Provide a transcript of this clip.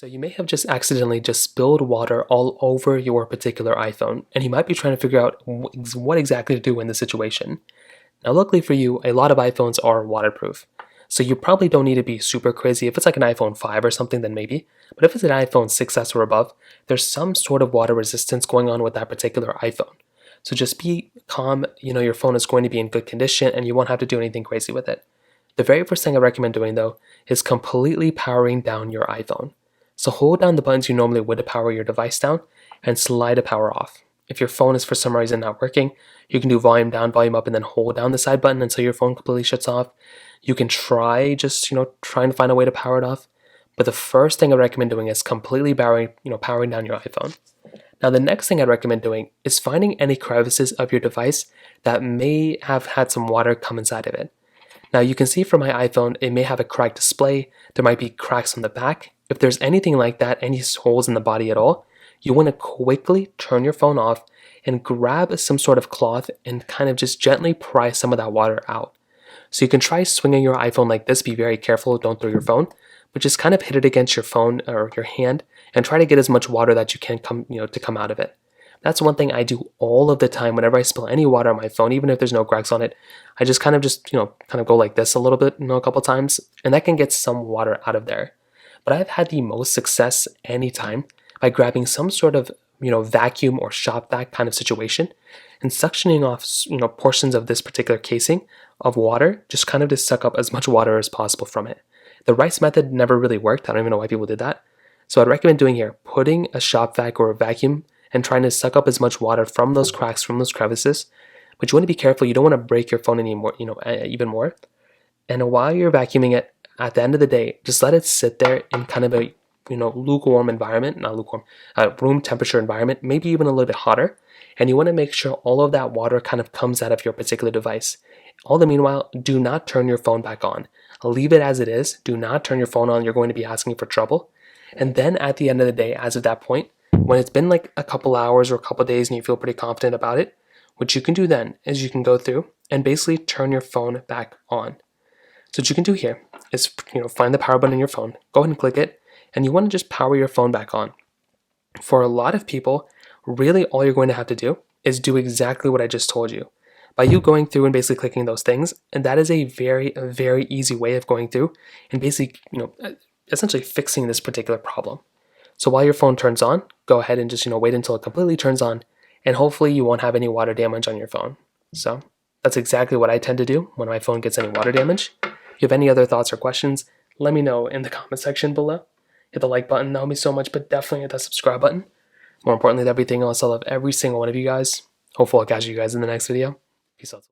So you may have just accidentally just spilled water all over your particular iPhone, and you might be trying to figure out what exactly to do in this situation. Now, luckily for you, a lot of iPhones are waterproof. So you probably don't need to be super crazy. If it's like an iPhone 5 or something, then maybe. But if it's an iPhone 6S or above, there's some sort of water resistance going on with that particular iPhone. So just be calm. Your phone is going to be in good condition and you won't have to do anything crazy with it. The very first thing I recommend doing though is completely powering down your iPhone. So hold down the buttons you normally would to power your device down and slide the power off. If your phone is for some reason not working, you can do volume down, volume up, and then hold down the side button until your phone completely shuts off. You can try trying to find a way to power it off. But the first thing I recommend doing is completely powering down your iPhone. Now, the next thing I'd recommend doing is finding any crevices of your device that may have had some water come inside of it. Now, you can see from my iPhone, it may have a cracked display. There might be cracks on the back. If there's anything like that, any holes in the body at all, you want to quickly turn your phone off and grab some sort of cloth and kind of just gently pry some of that water out. So you can try swinging your iPhone like this. Be very careful, don't throw your phone, but just kind of hit it against your phone or your hand and try to get as much water that you can come out of it. That's one thing I do all of the time whenever I spill any water on my phone, even if there's no cracks on it. I just kind of go like this a little bit, a couple times, and that can get some water out of there. But I've had the most success anytime by grabbing some sort of vacuum or shop vac kind of situation and suctioning off portions of this particular casing of water, just kind of to suck up as much water as possible from it. The rice method never really worked. I don't even know why people did that. So I'd recommend doing here, putting a shop vac or a vacuum and trying to suck up as much water from those cracks, from those crevices. But you want to be careful. You don't want to break your phone anymore, even more. And while you're vacuuming it, at the end of the day, just let it sit there in kind of a lukewarm environment, not lukewarm, room temperature environment, maybe even a little bit hotter. And you want to make sure all of that water kind of comes out of your particular device. All the meanwhile, do not turn your phone back on. Leave it as it is. Do not turn your phone on. You're going to be asking for trouble. And then at the end of the day, as of that point, when it's been like a couple hours or a couple days and you feel pretty confident about it, what you can do then is you can go through and basically turn your phone back on. So what you can do here is find the power button on your phone, go ahead and click it, and you want to just power your phone back on. For a lot of people, really all you're going to have to do is do exactly what I just told you. By you going through and basically clicking those things, and that is a very, very easy way of going through and basically, essentially fixing this particular problem. So while your phone turns on, go ahead and just, wait until it completely turns on, and hopefully you won't have any water damage on your phone. So that's exactly what I tend to do when my phone gets any water damage. If you have any other thoughts or questions, let me know in the comment section below. Hit the like button, that would mean so much, but definitely hit that subscribe button. More importantly than everything else, I love every single one of you guys. Hopefully I'll catch you guys in the next video. Peace out.